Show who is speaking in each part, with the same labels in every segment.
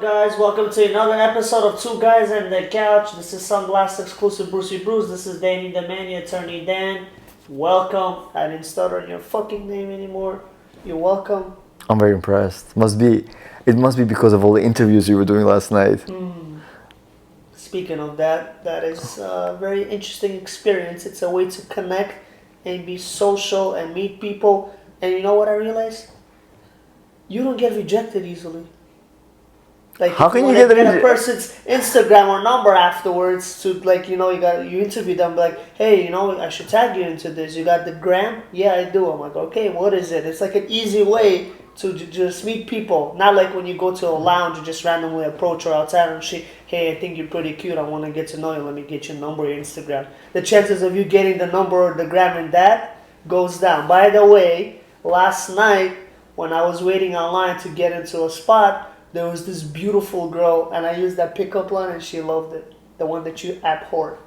Speaker 1: up, guys? Welcome to another episode of Two Guys and the Couch. This is Sunglass exclusive Brucey Bruce. This is Danny the Man, your attorney Dan. Welcome. I didn't stutter on your fucking name anymore. You're welcome.
Speaker 2: I'm very impressed. It must be because of all the interviews you were doing last night.
Speaker 1: Speaking of that, that is a very interesting experience. It's a way to connect and be social and meet people. And you know what I realized? You don't get rejected easily. Like,
Speaker 2: how can you
Speaker 1: get
Speaker 2: get
Speaker 1: a person's Instagram or number afterwards to, like, you interview them, like, hey, I should tag you into this. You got the gram? Yeah, I do. I'm like, okay, what is it? It's like an easy way to just meet people. Not like when you go to a lounge, you just randomly approach her outside and she, hey, I think you're pretty cute. I want to get to know you. Let me get your number, your Instagram. The chances of you getting the number or the gram and that goes down. By the way, last night when I was waiting online to get into a spot, there was this beautiful girl, and I used that pickup line, and she loved it. The one that you abhor.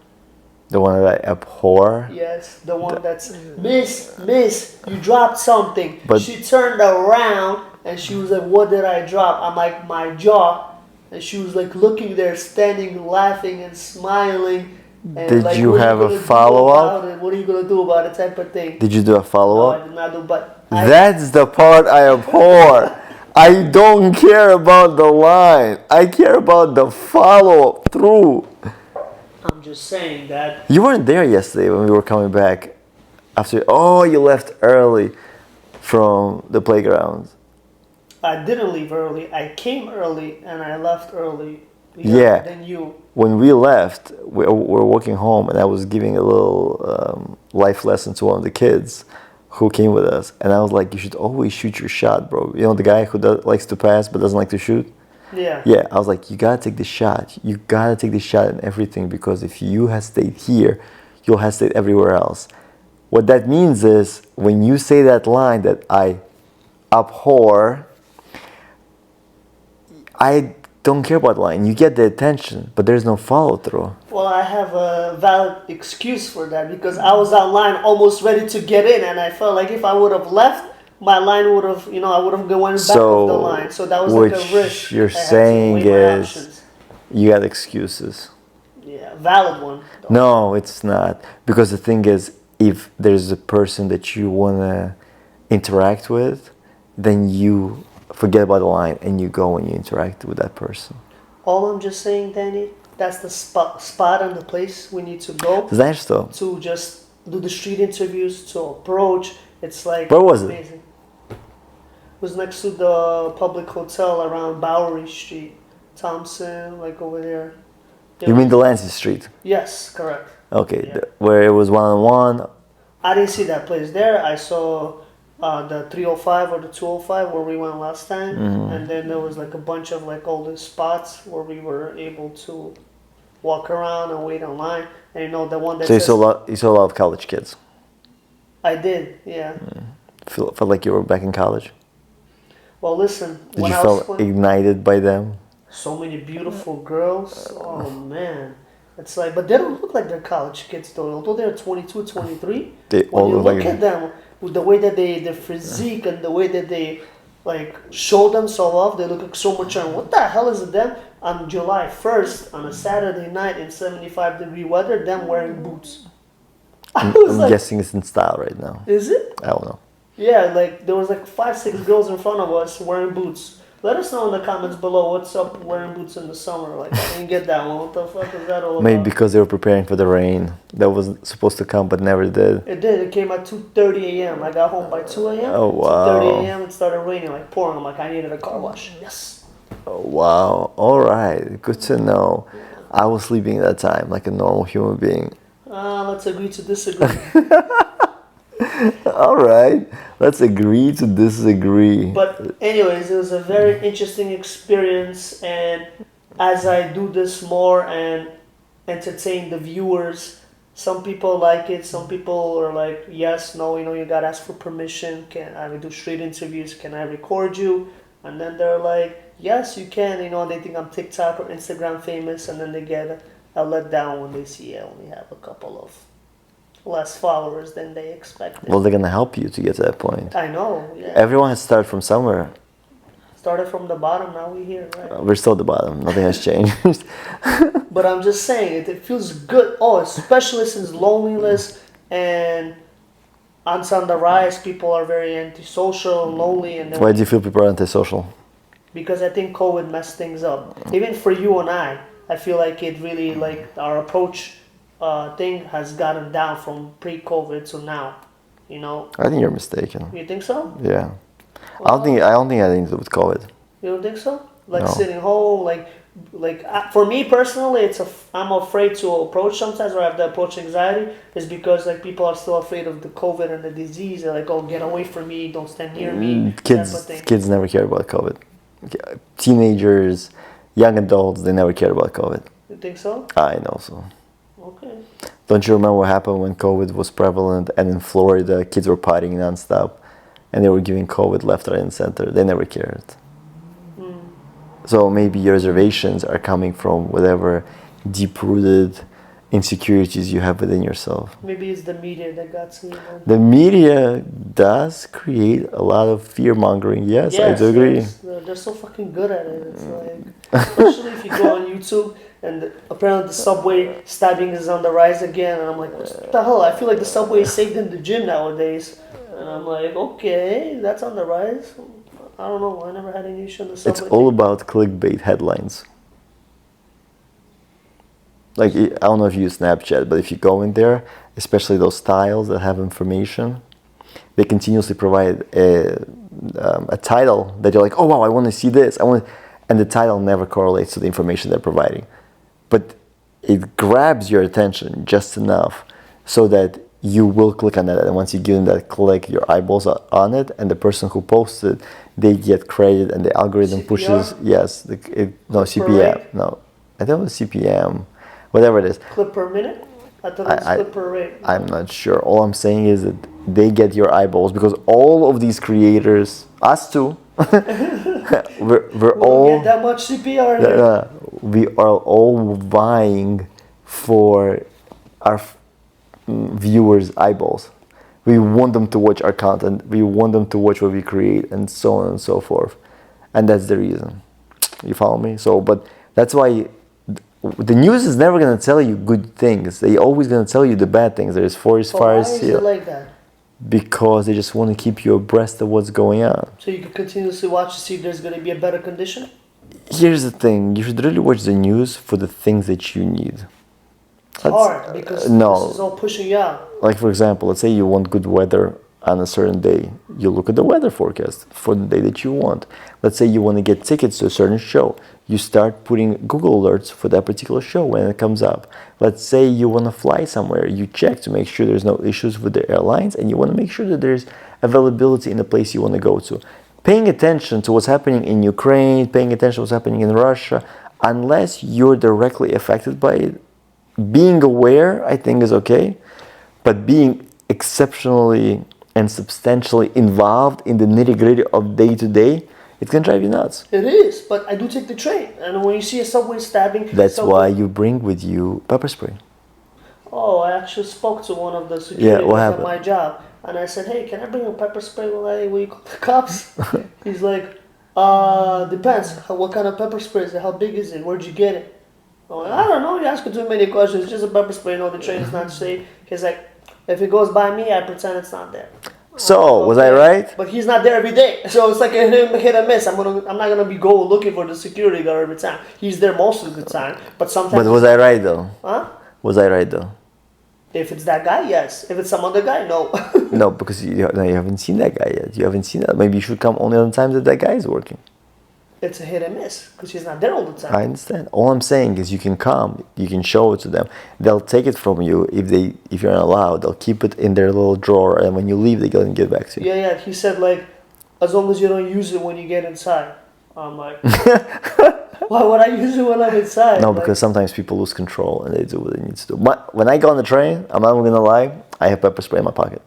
Speaker 2: The one that I abhor?
Speaker 1: Yes, the one that's, Miss, you dropped something.
Speaker 2: But
Speaker 1: she turned around, and she was like, what did I drop? I'm like, my jaw. And she was like looking there, standing, laughing, and smiling. And
Speaker 2: did
Speaker 1: like,
Speaker 2: you have a follow-up?
Speaker 1: What are you going to do about it, type of thing?
Speaker 2: Did you do a follow-up?
Speaker 1: No, I did not do, but...
Speaker 2: That's the part I abhor. I don't care about the line. I care about the follow-up through.
Speaker 1: I'm just saying that...
Speaker 2: You weren't there yesterday when we were coming back after... Oh, you left early from the playground.
Speaker 1: I didn't leave early. I came early and I left early.
Speaker 2: Yeah.
Speaker 1: Than you.
Speaker 2: When we left, we were walking home and I was giving a little life lesson to one of the kids who came with us, and I was like, you should always shoot your shot, bro. You know the guy who likes to pass but doesn't like to shoot?
Speaker 1: Yeah.
Speaker 2: Yeah, I was like, you gotta take the shot. You gotta take the shot in everything, because if you hesitate here, you'll hesitate everywhere else. What that means is, when you say that line that I abhor, I don't care about the line. You get the attention, but there's no follow through.
Speaker 1: Well, I have a valid excuse for that, because I was online almost ready to get in, and I felt like if I would have left, my line would have, I would have gone back of the line. So that was like a risk.
Speaker 2: You're saying is you got excuses.
Speaker 1: Yeah, valid one.
Speaker 2: No, it's not. Because the thing is, if there's a person that you want to interact with, then you forget about the line and you go and you interact with that person.
Speaker 1: All I'm just saying, Danny, that's the spot and the place we need to go.
Speaker 2: Знаешь что?
Speaker 1: To just do the street interviews, to approach. It's like
Speaker 2: where was
Speaker 1: amazing. It was next to the public hotel around Bowery Street, Thompson, like over there.
Speaker 2: You mean the Lansing Street?
Speaker 1: Yes, correct.
Speaker 2: Okay,
Speaker 1: Yeah.
Speaker 2: where it was one-on-one.
Speaker 1: I didn't see that place there. I saw the 305 or the 205 where we went last time, and then there was like a bunch of like all these spots where we were able to walk around and wait online. And the one that
Speaker 2: So you saw a lot of college kids.
Speaker 1: I did, yeah.
Speaker 2: Felt like you were back in college.
Speaker 1: Well, listen,
Speaker 2: Did you feel ignited by them?
Speaker 1: So many beautiful girls. Oh man. It's like, but they don't look like they're college kids though. Although they're 22, 23.
Speaker 2: They all
Speaker 1: when you
Speaker 2: look
Speaker 1: look
Speaker 2: like
Speaker 1: at them, with the way that their physique and the way that they like show themselves off, they look like so mature. And what the hell is it them on July 1st on a Saturday night in 75-degree weather, them wearing boots?
Speaker 2: I'm guessing it's in style right now.
Speaker 1: Is it?
Speaker 2: I don't know.
Speaker 1: Yeah, like there was like 5-6 girls in front of us wearing boots. Let us know in the comments below what's up wearing boots in the summer. Like, I didn't get that one. What the fuck is that all about?
Speaker 2: Maybe because they were preparing for the rain that was supposed to come but never did.
Speaker 1: It did. It came at 2:30 a.m. I got home by 2 a.m.
Speaker 2: Oh, wow.
Speaker 1: 2:30 a.m. It started raining, like pouring. I'm like, I needed a car wash. Yes.
Speaker 2: Oh, wow. All right. Good to know. I was sleeping at that time like a normal human being.
Speaker 1: Let's agree to disagree.
Speaker 2: All right. Let's agree to disagree.
Speaker 1: But anyways, it was a very interesting experience, and as I do this more and entertain the viewers, some people like it, some people are like, yes, no, you gotta ask for permission. Can I do street interviews? Can I record you? And then they're like, yes, you can. They think I'm TikTok or Instagram famous, and then they get a letdown when they see I only have a couple of less followers than they expected.
Speaker 2: Well, they're gonna help you to get to that point.
Speaker 1: I know, yeah.
Speaker 2: Everyone has started from somewhere.
Speaker 1: Started from the bottom, now we're here, right?
Speaker 2: We're still at the bottom. Nothing has changed.
Speaker 1: But I'm just saying, it feels good. Oh, especially since loneliness and it's on the rise. People are very antisocial, lonely, and
Speaker 2: Why do you feel people are antisocial?
Speaker 1: because I think COVID messed things up. Even for you and I feel like it really like our approach thing has gotten down from pre-COVID to now. You know,
Speaker 2: I think you're mistaken.
Speaker 1: you think so?
Speaker 2: Yeah. I don't think it had anything to do with COVID.
Speaker 1: You don't think so? Like
Speaker 2: No.
Speaker 1: sitting home, for me personally, I'm afraid to approach sometimes, or I have the approach anxiety, is because like people are still afraid of the COVID and the disease. They're like, oh, get away from me, don't stand near me. type of thing.
Speaker 2: Kids never cared about COVID. Teenagers, young adults, they never cared about COVID.
Speaker 1: You think so?
Speaker 2: I know so.
Speaker 1: Okay.
Speaker 2: Don't you remember what happened when COVID was prevalent and in Florida kids were partying nonstop and they were giving COVID left, right, and center? They never cared. So maybe your reservations are coming from whatever deep-rooted insecurities you have within yourself.
Speaker 1: Maybe it's the media that got to you. Man.
Speaker 2: The media does create a lot of fear-mongering. Yes, I do agree.
Speaker 1: Yes, they're so fucking good at it. It's like, especially if you go on YouTube and apparently the subway stabbing is on the rise again, and I'm like, what the hell? I feel like the subway is safe in the gym nowadays, and I'm like, okay, that's on the rise. I don't know. I never had any issue on the subway.
Speaker 2: It's all about clickbait headlines. Like, I don't know if you use Snapchat, but if you go in there, especially those styles that have information, they continuously provide a title that you're like, oh wow, I want to see this. And the title never correlates to the information they're providing. But it grabs your attention just enough so that you will click on that. And once you give them that click, your eyeballs are on it, and the person who posted, they get credit, and the algorithm
Speaker 1: CPR?
Speaker 2: pushes, yes, CPM.
Speaker 1: rate?
Speaker 2: No, I think it was CPM. Whatever it is.
Speaker 1: Clip per minute? I thought it was clip per rate.
Speaker 2: I'm not sure. All I'm saying is that they get your eyeballs because all of these creators, us too, we're all
Speaker 1: get that much CPR here.
Speaker 2: we are all vying for our viewers' eyeballs. We want them to watch our content. We want them to watch what we create, and so on and so forth. And that's the reason. You follow me? So, but that's why the news is never going to tell you good things. They're always going to tell you the bad things. There's forest
Speaker 1: But
Speaker 2: fires
Speaker 1: why is
Speaker 2: here
Speaker 1: it like that?
Speaker 2: because they just want to keep you abreast of what's going on.
Speaker 1: So you can continuously watch to see if there's going to be a better condition?
Speaker 2: Here's the thing: you should really watch the news for the things that you need.
Speaker 1: It's hard because
Speaker 2: no.
Speaker 1: this is all pushing you out.
Speaker 2: Like, for example, let's say you want good weather on a certain day. You look at the weather forecast for the day that you want. Let's say you want to get tickets to a certain show. You start putting Google alerts for that particular show when it comes up. Let's say you want to fly somewhere. You check to make sure there's no issues with the airlines, and you want to make sure that there's availability in the place you want to go to. Paying attention to what's happening in Ukraine, paying attention to what's happening in Russia, unless you're directly affected by it, being aware, I think, is okay. But being exceptionally and substantially involved in the nitty-gritty of day-to-day, it can drive you nuts.
Speaker 1: It is, but I do take the train. And when you see a subway stabbing...
Speaker 2: That's why you bring with you pepper spray.
Speaker 1: Oh, I actually spoke to one of the security
Speaker 2: what
Speaker 1: guys at
Speaker 2: happened?
Speaker 1: my job. And I said, hey, can I bring a pepper spray when you call the cops? He's like, depends. What kind of pepper spray is it? How big is it? Where'd you get it? I'm like, I don't know. You ask too many questions. It's just a pepper spray. No, the train is not safe. He's like, if it goes by me, I pretend it's not there.
Speaker 2: So, was I right?
Speaker 1: But he's not there every day, so it's like a hit and miss. I'm not gonna be going looking for the security guard every time. He's there most of the time, but sometimes.
Speaker 2: But was I right though?
Speaker 1: Huh?
Speaker 2: Was I right though?
Speaker 1: If it's that guy, yes. If it's some other guy, no.
Speaker 2: No, because you haven't seen that guy yet. You haven't seen that. Maybe you should come only on the times that guy is working.
Speaker 1: It's a hit and miss because he's not there all the time.
Speaker 2: I understand. All I'm saying is you can come, you can show it to them. They'll take it from you if you're not allowed. They'll keep it in their little drawer, and when you leave, they go and give it back to you.
Speaker 1: Yeah. He said like, as long as you don't use it when you get inside. I'm like, why would I use it when I'm inside?
Speaker 2: No,
Speaker 1: like,
Speaker 2: because sometimes people lose control and they do what they need to do. When I go on the train, I'm not gonna lie, I have pepper spray in my pocket.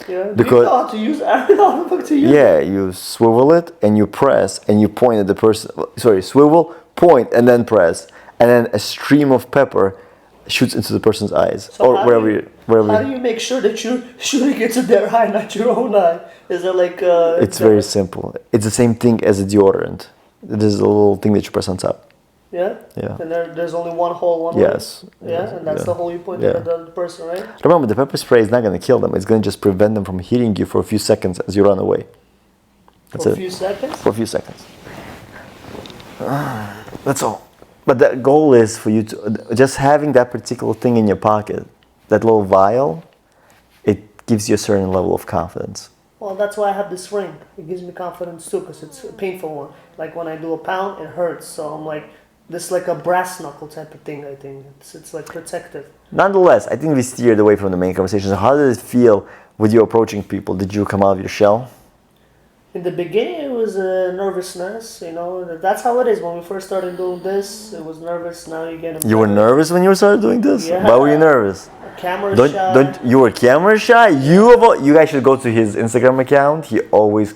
Speaker 1: yeah,
Speaker 2: because-
Speaker 1: do you know how to use it? I don't know how the fuck to use it.
Speaker 2: Yeah, you swivel it and you press and you point at the person. Sorry, swivel, point, and then press, and then a stream of pepper shoots into the person's eyes
Speaker 1: So
Speaker 2: or
Speaker 1: how
Speaker 2: wherever.
Speaker 1: How do you make sure that you're shooting into their eye, not your own eye? Is there like
Speaker 2: It's very simple. It's the same thing as a deodorant. There's a little thing that you press on top.
Speaker 1: yeah?
Speaker 2: Yeah.
Speaker 1: And there's only one hole, one
Speaker 2: Yes.
Speaker 1: way? Yeah, and that's
Speaker 2: Yeah.
Speaker 1: the hole you point
Speaker 2: Yeah.
Speaker 1: at the other person, right?
Speaker 2: Remember, the pepper spray is not going to kill them. It's going to just prevent them from hitting you for a few seconds as you run away. That's
Speaker 1: For a
Speaker 2: it.
Speaker 1: few seconds?
Speaker 2: For a few seconds. That's all. But the goal is for you to just having that particular thing in your pocket, that little vial, it gives you a certain level of confidence.
Speaker 1: Well, that's why I have this ring. It gives me confidence too, because it's a painful one. Like when I do a pound, it hurts. So I'm like, this is like a brass knuckle type of thing, I think. It's like protective.
Speaker 2: Nonetheless, I think we steered away from the main conversation. So how did it feel with you approaching people? Did you come out of your shell?
Speaker 1: In the beginning, it was nervousness, you know. That's how it is. When we first started doing this, it was nervous. Now you get
Speaker 2: You were nervous when you started doing this?
Speaker 1: Yeah.
Speaker 2: Why were you nervous?
Speaker 1: camera shy.
Speaker 2: Don't you were camera shy? You guys should go to his Instagram account. He always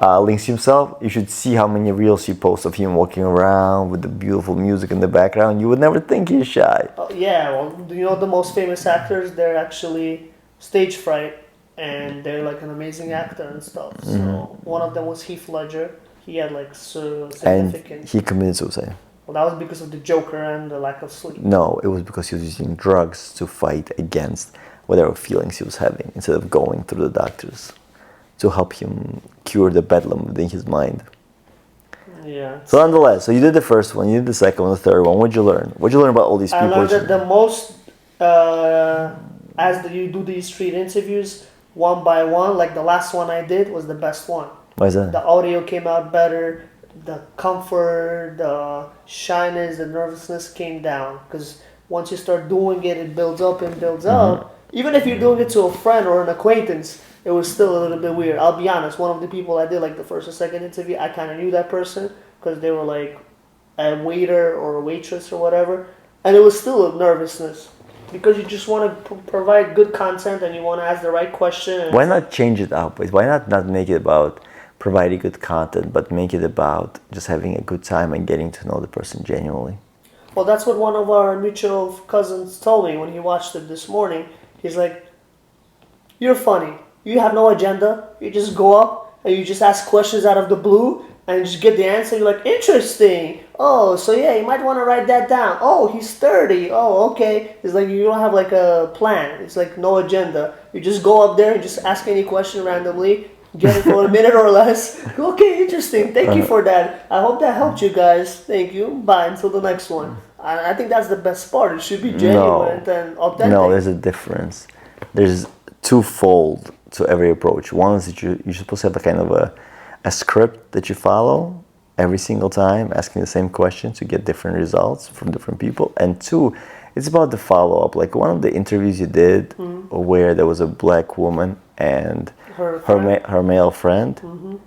Speaker 2: links himself. You should see how many reels he posts of him walking around with the beautiful music in the background. You would never think he's shy.
Speaker 1: Yeah, well, you know the most famous actors, they're actually stage fright, and they're like an amazing actor and stuff. So one of them was Heath Ledger. He had like
Speaker 2: And
Speaker 1: significant.
Speaker 2: he committed suicide.
Speaker 1: Well, that was because of the Joker and the lack of sleep.
Speaker 2: No, it was because he was using drugs to fight against whatever feelings he was having instead of going through the doctors to help him cure the bedlam within his mind.
Speaker 1: Yeah.
Speaker 2: So nonetheless, so you did the first one, you did the second one, the third one. What'd you learn? What'd you learn about all these
Speaker 1: I
Speaker 2: people?
Speaker 1: learned that the most, you do these street interviews one by one, like the last one I did was the best one.
Speaker 2: Why is that?
Speaker 1: The audio came out better, the comfort, the shyness, the nervousness came down. Because once you start doing it, it builds up and builds up. Even if you're doing it to a friend or an acquaintance, it was still a little bit weird. I'll be honest, one of the people I did like the first or second interview, I kind of knew that person because they were like a waiter or a waitress or whatever. And it was still a nervousness because you just want to provide good content and you want to ask the right question. And
Speaker 2: Why not change it up? Why not make it about providing good content, but make it about just having a good time and getting to know the person genuinely?
Speaker 1: Well, that's what one of our mutual cousins told me when he watched it this morning. He's like, "You're funny. You have no agenda. You just go up and you just ask questions out of the blue and you just get the answer. You're like, interesting. Oh, so yeah, you might want to write that down. Oh, he's 30. Oh, okay." It's like you don't have like a plan. It's like no agenda. You just go up there and just ask any question randomly. Get it for a minute or less. Okay, interesting. Thank you for that. I hope that helped you guys. Thank you. Bye. Until the next one. I think that's the best part. It should be genuine and authentic.
Speaker 2: No, there's a difference. There's twofold to every approach. One is that you're supposed to have a kind of a script that you follow every single time, asking the same questions to get different results from different people. And two, it's about the follow-up. Like one of the interviews you did where there was a black woman and her male friend,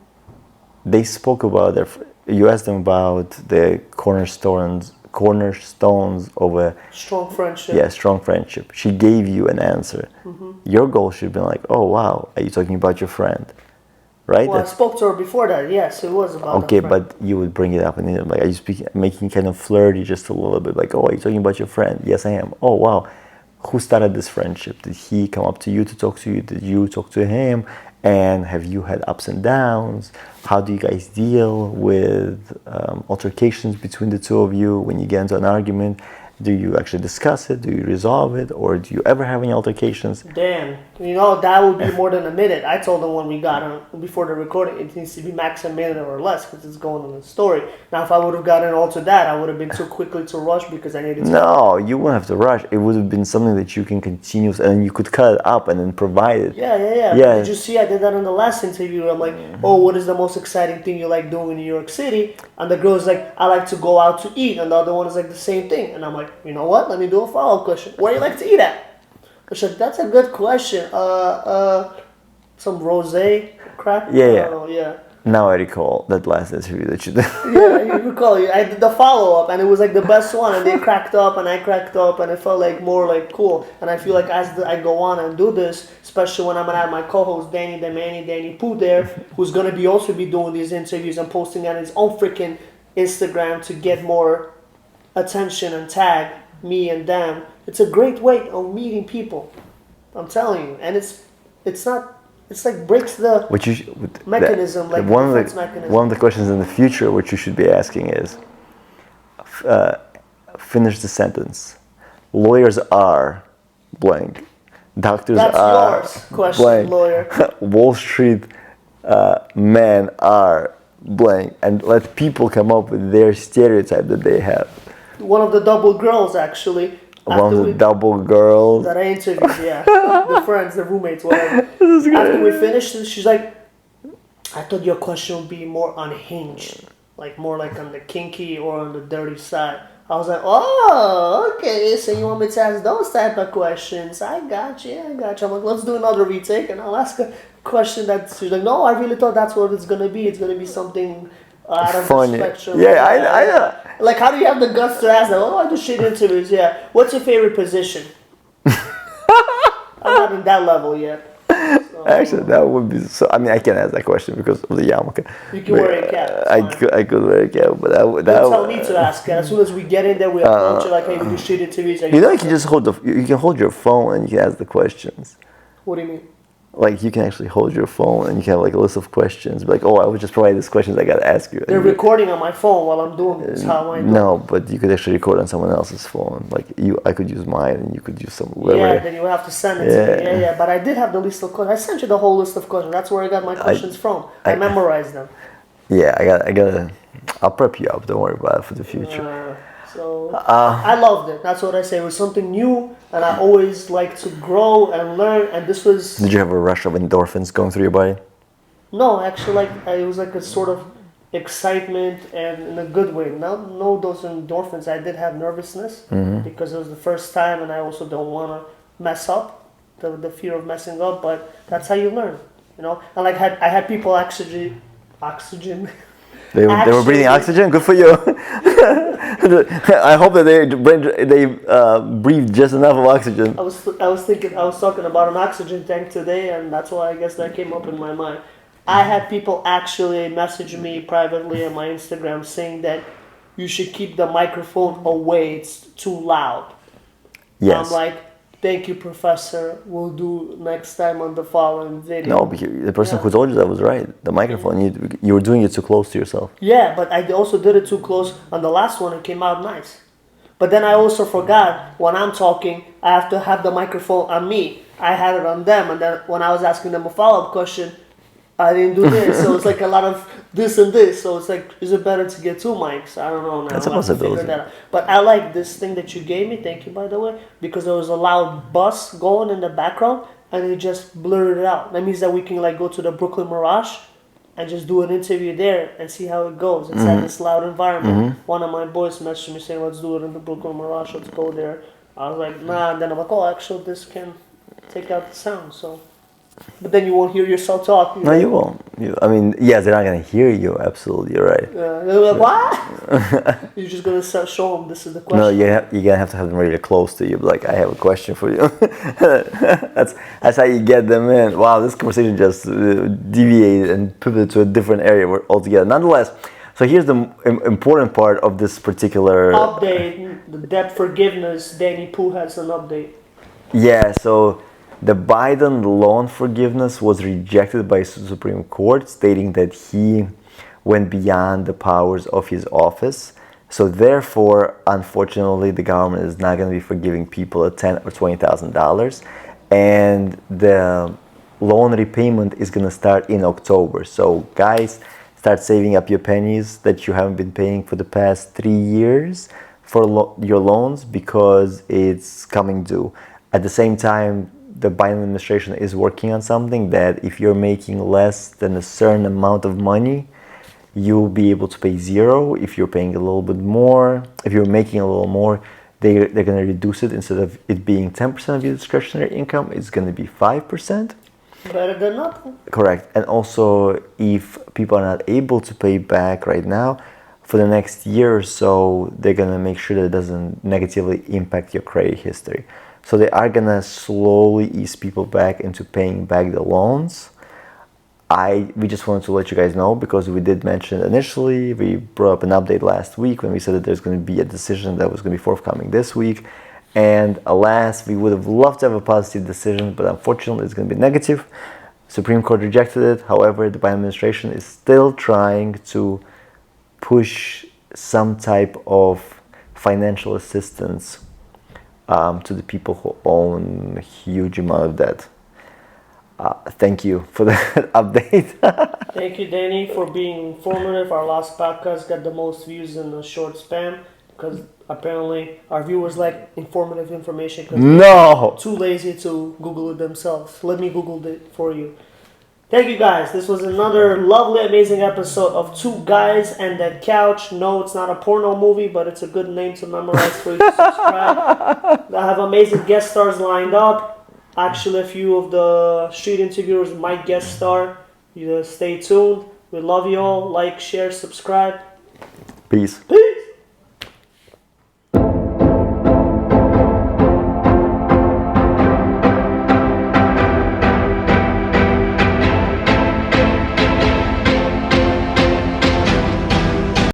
Speaker 2: they spoke about you asked them about the cornerstones of a
Speaker 1: strong friendship.
Speaker 2: Yeah, strong friendship. She gave you an answer. Your goal should have been like, "Oh wow, are you talking about your friend?" Right?
Speaker 1: Well, I spoke to her before that. Yes, it was about.
Speaker 2: Okay,
Speaker 1: her friend.
Speaker 2: but you would bring it up and then like, are you speaking, making kind of flirty just a little bit? Like, "Oh, are you talking about your friend?" "Yes, I am." "Oh wow, who started this friendship? Did he come up to you to talk to you? Did you talk to him? And have you had ups and downs? How do you guys deal with altercations between the two of you when you get into an argument? Do you actually discuss it? Do you resolve it? Or do you ever have any altercations?"
Speaker 1: Damn, that would be more than a minute. I told them when we got on before the recording, it needs to be max a minute or less because it's going on the story. Now, if I would have gotten all to that, I would have been too quickly to rush because I needed to.
Speaker 2: No, you wouldn't have to rush. It would have been something that you can continue, and you could cut it up and then provide it.
Speaker 1: Yeah.
Speaker 2: Yeah.
Speaker 1: Did you see? I did that in the last interview. I'm like, "Oh, what is the most exciting thing you like doing in New York City?" And the girl's like, "I like to go out to eat," and the other one is like the same thing. And I'm like, "You know what? Let me do a follow-up question. Where do you like to eat at?" She's like, "That's a good question. Some rosé crap."
Speaker 2: Yeah.
Speaker 1: Oh, yeah.
Speaker 2: Now I recall that last interview that you did.
Speaker 1: Yeah, you recall. I did the follow-up, and it was like the best one. And they cracked up, and I cracked up, and it felt like more like cool. And I feel like as I go on and do this, especially when I'm gonna have my co-host Danny Pooh there, who's gonna also be doing these interviews and posting on his own freaking Instagram to get more attention and tag me and them. It's a great way of meeting people. I'm telling you, and it's not It's like breaks the
Speaker 2: What you
Speaker 1: mechanism, like
Speaker 2: one of
Speaker 1: defense
Speaker 2: the
Speaker 1: mechanism.
Speaker 2: one of the questions in the future, which you should be asking is, finish the sentence. Lawyers are blank. Doctors
Speaker 1: That's
Speaker 2: are
Speaker 1: yours question,
Speaker 2: blank.
Speaker 1: lawyer.
Speaker 2: Wall Street men are blank, and let people come up with their stereotype that they have.
Speaker 1: One of the double girls, actually.
Speaker 2: One of the double girls.
Speaker 1: That I interviewed, yeah. The friends, the roommates, whatever. After we finished, she's like, I thought your question would be more unhinged. Like more like on the kinky or on the dirty side. I was like, oh, okay, so you want me to ask those type of questions. I got you. I'm like, let's do another retake and I'll ask a question that she's like, no, I really thought that's what it's going to be. It's going to be something out of
Speaker 2: funny.
Speaker 1: the spectrum.
Speaker 2: Yeah, I know.
Speaker 1: Like, how do you have the guts to ask that? Oh, I do shit interviews, yeah. What's your favorite position? I'm not in that level yet. So,
Speaker 2: Actually, that would be so. I mean, I can ask that question because of the yarmulke.
Speaker 1: you can wear a cap.
Speaker 2: I could wear a cap, but that
Speaker 1: Don't tell me to ask. As soon as we get in there, we approach it like, hey, we do shit interviews.
Speaker 2: you know, you can just you can hold your phone and you can ask the questions.
Speaker 1: What do you mean?
Speaker 2: Like you can actually hold your phone and you can have like a list of questions. Be like, oh, I would just provide these questions. I gotta ask you.
Speaker 1: They're recording on my phone while I'm doing this. How am I doing?
Speaker 2: No, but you could actually record on someone else's phone. Like I could use mine and you could use some. Whatever.
Speaker 1: Yeah, then you would have to send it to me. Yeah. But I did have the list of questions. I sent you the whole list of questions. That's where I got my questions from. I memorized them.
Speaker 2: Yeah, I gotta. I'll prep you up. Don't worry about it for the future.
Speaker 1: I loved it. That's what I say. It was something new, and I always like to grow and learn. And this was.
Speaker 2: Did you have a rush of endorphins going through your body?
Speaker 1: No, actually, like it was like a sort of excitement and in a good way. No, those endorphins. I did have nervousness because it was the first time, and I also don't want to mess up. The fear of messing up, but that's how you learn, you know. And like I had people oxygen.
Speaker 2: They were breathing oxygen. Good for you. I hope that they breathed just enough of oxygen.
Speaker 1: I was talking about an oxygen tank today, and that's why I guess that came up in my mind. I had people actually message me privately on my Instagram saying that you should keep the microphone away. It's too loud.
Speaker 2: Yes.
Speaker 1: I'm like, thank you, Professor. We'll do next time on the following video.
Speaker 2: No, the person who told you that was right. The microphone, you were doing it too close to yourself.
Speaker 1: Yeah, but I also did it too close. On the last one, it came out nice. But then I also forgot when I'm talking, I have to have the microphone on me. I had it on them, and then when I was asking them a follow-up question, I didn't do this. So it's like a lot of this and this. So it's like, is it better to get two mics? I don't know now.
Speaker 2: That's a
Speaker 1: I'll have to
Speaker 2: possibility.
Speaker 1: figure that out. But I like this thing that you gave me. Thank you, by the way, because there was a loud bus going in the background, and it just blurred it out. That means that we can like go to the Brooklyn Mirage and just do an interview there and see how it goes. It's at this loud environment. One of my boys messaged me saying, let's do it in the Brooklyn Mirage. Let's go there. I was like, nah. And then I'm like, oh, actually, this can take out the sound. So. But then you won't hear yourself talk.
Speaker 2: No, you won't. I mean, yes, they're not going to hear you. Absolutely, you're right.
Speaker 1: They're like, what? You're just going to show them this is the question.
Speaker 2: No, you're going to have to have them really close to you. Like, I have a question for you. that's how you get them in. Wow, this conversation just deviated and pivoted to a different area altogether. Nonetheless, so here's the important part of this particular...
Speaker 1: Update, the debt forgiveness. Danny Pooh has an update.
Speaker 2: Yeah, so... The Biden loan forgiveness was rejected by the Supreme Court, stating that he went beyond the powers of his office. So therefore, unfortunately, the government is not going to be forgiving people at $10,000 or $20,000, and the loan repayment is going to start in October. So guys, start saving up your pennies that you haven't been paying for the past 3 years for your loans because it's coming due. At the same time, the Biden administration is working on something that if you're making less than a certain amount of money, you'll be able to pay zero. If you're paying a little bit more, if you're making a little more, they're going to reduce it. Instead of it being 10% of your discretionary income, it's going to be 5%.
Speaker 1: Better than nothing.
Speaker 2: Correct. And also, if people are not able to pay back right now, for the next year or so, they're going to make sure that it doesn't negatively impact your credit history. So they are going to slowly ease people back into paying back the loans. We just wanted to let you guys know because we did mention initially, we brought up an update last week when we said that there's going to be a decision that was going to be forthcoming this week. And alas, we would have loved to have a positive decision, but unfortunately it's going to be negative. Supreme Court rejected it. However, the Biden administration is still trying to push some type of financial assistance to the people who own a huge amount of debt. Thank you for that update.
Speaker 1: Thank you, Danny, for being informative. Our last podcast got the most views in a short span because apparently our viewers like informative information because
Speaker 2: No!
Speaker 1: too lazy to Google it themselves. Let me Google it for you. Thank you guys. This was another lovely, amazing episode of Two Guys and That Couch. No, it's not a porno movie, but it's a good name to memorize for you to subscribe. I have amazing guest stars lined up. Actually, a few of the street interviewers might guest star. You stay tuned. We love you all. Like, share, subscribe.
Speaker 2: Peace.
Speaker 1: Peace.